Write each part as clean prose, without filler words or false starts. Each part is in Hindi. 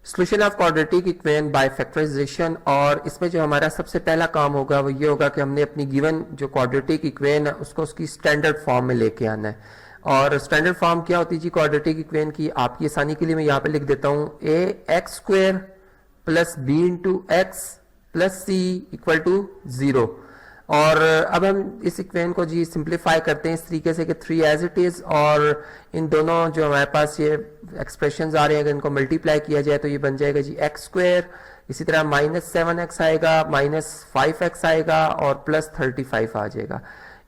Solution of quadratic equation by factorisation. और इसमें जो हमारा सबसे पहला काम होगा वो ये होगा कि हमने अपनी गिवन जो क्वाड्रेटिक इक्वेशन है उसको उसकी स्टैंडर्ड फॉर्म में लेके आना है। और स्टैंडर्ड फॉर्म क्या होती है जी क्वाड्रेटिक इक्वेशन की? आपकी आसानी के लिए मैं यहाँ पे लिख देता हूँ A X square plus B into X plus C equal to 0। और अब हम इस इक्वेशन को जी सिंप्लीफाई करते हैं इस तरीके से कि 3 एज इट इज, और इन दोनों जो हमारे पास ये एक्सप्रेशंस आ रहे हैं अगर इनको मल्टीप्लाई किया जाए तो ये बन जाएगा जी एक्स स्क्वेयर, इसी तरह -7x आएगा, -5x आएगा और +35 आ जाएगा।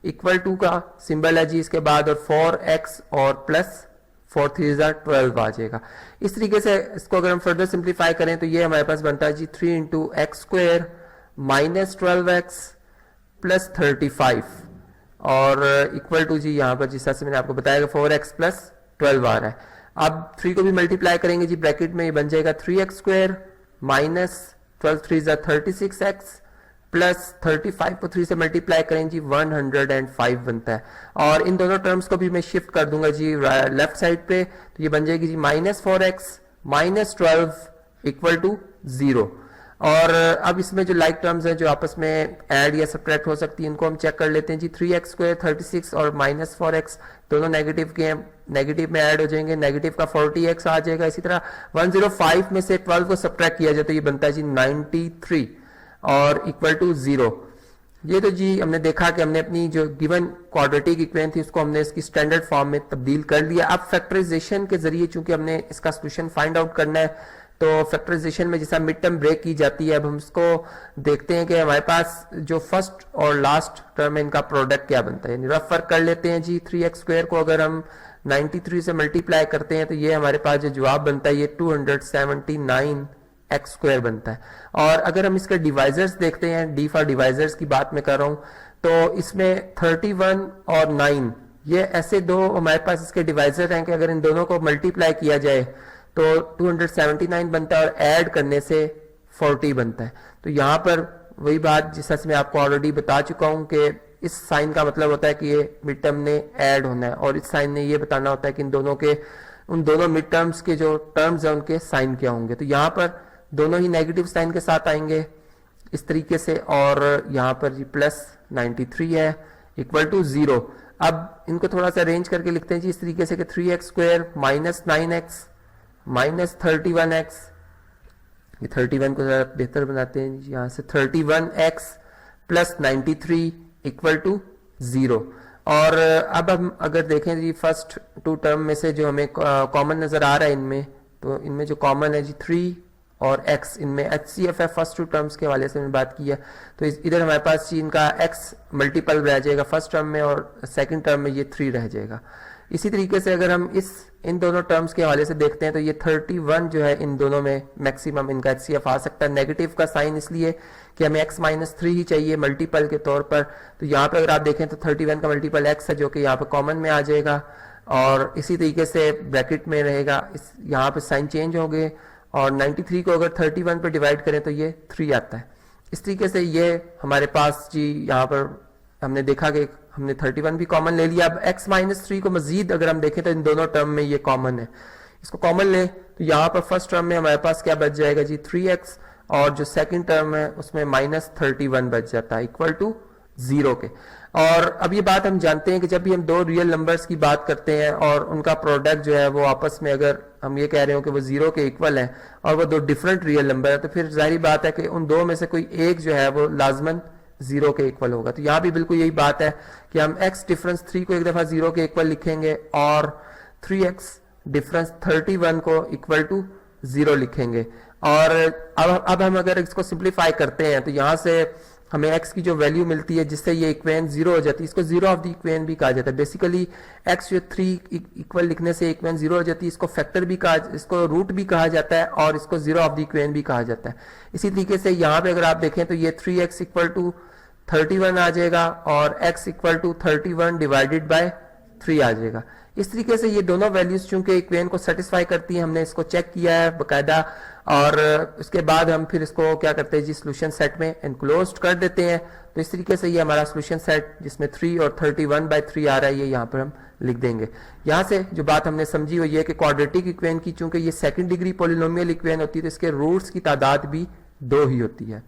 इक्वल टू का सिंबल है जी इसके बाद, और 4x और प्लस 4 3 12 आ जाएगा। इस तरीके से इसको अगर हम फर्दर सिंप्लीफाई करें तो ये हमारे पास बनता है जी 3 into x square -12x plus 35 और इक्वल टू जी यहाँ पर जिस तरह से मैंने आपको बताया 4x प्लस 12 आ रहा है। अब 3 को भी मल्टीप्लाई करेंगे जी ब्रैकेट में, ये बन जाएगा 3x स्क्वेयर -12 3 36x प्लस 35 को 3 से मल्टीप्लाई करें जी 105 बनता है। और इन दोनों टर्म्स को भी मैं शिफ्ट कर दूंगा जी लेफ्ट साइड पे, तो ये बन जाएगी जी -4x -12 इक्वल टू 0। और अब इसमें जो लाइक टर्म्स हैं जो आपस में ऐड या सब्ट्रैक्ट हो सकती है इनको हम चेक कर लेते हैं जी। 3x स्क्वायर 36 और -4x दोनों नेगेटिव के नेगेटिव में ऐड हो जाएंगे, नेगेटिव का 40x आ जाएगा। इसी तरह 105 में से 12 को सब्ट्रैक्ट किया जाए तो ये बनता है जी 93 और इक्वल टू 0। ये तो जी हमने देखा कि हमने अपनी जो गिवन क्वाड्रेटिक इक्वेशन थी उसको हमने इसकी स्टैंडर्ड फॉर्म में तब्दील कर लिया। अब फैक्टराइजेशन के जरिए चूंकि हमने इसका सोल्यूशन फाइंड आउट करना है तो फैक्टराइजेशन में जैसा मिड टर्म ब्रेक की जाती है, अब हम इसको देखते हैं कि हमारे पास जो फर्स्ट और लास्ट टर्म है इनका प्रोडक्ट क्या बनता है। रफ वर्क कर लेते हैं जी। 3x स्क्वायर को अगर हम 93 से मल्टीप्लाई करते हैं तो ये हमारे पास जो जवाब बनता है ये 279x स्क्वायर बनता है। और अगर हम इसके डिवाइजर्स देखते हैं, डी फॉर डिवाइजर्स की बात मैं कर रहा हूं, तो इसमें 31 और 9 ये ऐसे दो हमारे पास इसके डिवाइजर हैं कि अगर इन दोनों को मल्टीप्लाई किया जाए तो 279 बनता है और ऐड करने से 40 बनता है। तो यहां पर वही बात जिस तरह से मैं आपको ऑलरेडी बता चुका हूं कि इस साइन का मतलब होता है कि ये मिड टर्म ने ऐड होना है, और इस साइन ने ये बताना होता है कि इन दोनों के उन दोनों मिड टर्म्स के जो टर्म्स है उनके साइन क्या होंगे। तो यहाँ पर दोनों ही नेगेटिव साइन के साथ आएंगे इस तरीके से, और यहाँ पर जी +93 है इक्वल टू 0। अब इनको थोड़ा सा अरेंज करके लिखते हैं जी इस तरीके से कि 3x स्क्वायर -9x -31x, ये 31 को जरा बेहतर बनाते हैं यहाँ से, 31x प्लस 93 इक्वल टू 0। और अब हम अगर देखें जी फर्स्ट 2 टर्म में से जो हमें कॉमन नजर आ रहा है इनमें, तो इनमें जो कॉमन है जी 3 और x, इनमें HCF है फर्स्ट 2 टर्म्स के हवाले से मैंने बात की है। तो इधर हमारे पास जी इनका x मल्टीपल रह जाएगा फर्स्ट टर्म में और सेकंड टर्म में ये 3 रह जाएगा। इसी तरीके से अगर हम इन दोनों टर्म्स के हवाले से देखते हैं तो ये 31 जो है इन दोनों में मैक्सिमम इनका HCF आ सकता है। नेगेटिव का साइन इसलिए कि हमें x -3 ही चाहिए मल्टीपल के तौर पर, तो यहाँ पे अगर आप देखें तो 31 का मल्टीपल x है जो कि यहाँ पे कॉमन में आ जाएगा, और इसी तरीके से ब्रैकेट में रहेगा, यहाँ पे साइन चेंज हो गए, और 93 को अगर 31 पे डिवाइड करें तो ये 3 आता है। इस तरीके से ये हमारे पास जी यहाँ पर हमने देखा कि हमने 31 भी कॉमन ले लिया। अब x -3 को मजीद अगर हम देखें तो इन दोनों टर्म में ये कॉमन है, इसको कॉमन ले तो यहाँ पर फर्स्ट टर्म में हमारे पास क्या बच जाएगा जी 3x, और जो सेकंड टर्म है उसमें -31 बच जाता है इक्वल टू 0 के। और अब ये बात हम जानते हैं कि जब भी हम दो रियल नंबर्स की बात करते हैं और उनका प्रोडक्ट जो है वो आपस में अगर हम ये कह रहे हो कि वो 0 के इक्वल है और वो दो डिफरेंट रियल नंबर है, तो फिर जाहिर बात है कि उन दो में से कोई एक जो है वो लाजमन 0 के इक्वल होगा। तो यहाँ भी बिल्कुल यही बात है कि हम x डिफरेंस 3 को एक दफा 0 के इक्वल लिखेंगे और 3x डिफरेंस 31 को इक्वल टू 0 लिखेंगे। और अब हम अगर इसको सिंप्लीफाई करते हैं तो यहाँ से हमें x की जो वैल्यू मिलती है जिससे ये इक्वेशन 0 हो जाती है, इसको 0 ऑफ द इक्वेशन भी कहा जाता है। बेसिकली x जो 3 इक्वल लिखने से इक्वेशन 0 हो जाती है, इसको फैक्टर भी कहा, इसको रूट भी कहा जाता है और इसको 0 ऑफ द इक्वेशन भी कहा जाता है। इसी तरीके से यहाँ पे अगर आप देखें तो ये 3x इक्वल टू 31 आ जाएगा और x equal to 31 divided by 3 आ जाएगा। इस तरीके से ये दोनों वैल्यूज चूंकि इक्वेशन को सेटिस्फाई करती है, हमने इसको चेक किया है बकायदा, और उसके बाद हम फिर इसको क्या करते हैं जी, सोल्यूशन सेट में एनक्लोज्ड कर देते हैं। तो इस तरीके से ये हमारा सोल्यूशन सेट जिसमें 3 और 31/3 आ रहा है, ये यहाँ पर हम लिख देंगे। यहाँ से जो बात हमने समझी वो ये कि क्वाड्रेटिक इक्वेशन की चूंकि ये सेकंड डिग्री पॉलिनोमियल इक्वेशन होती है, तो इसके रूट्स की तादाद भी 2 ही होती है।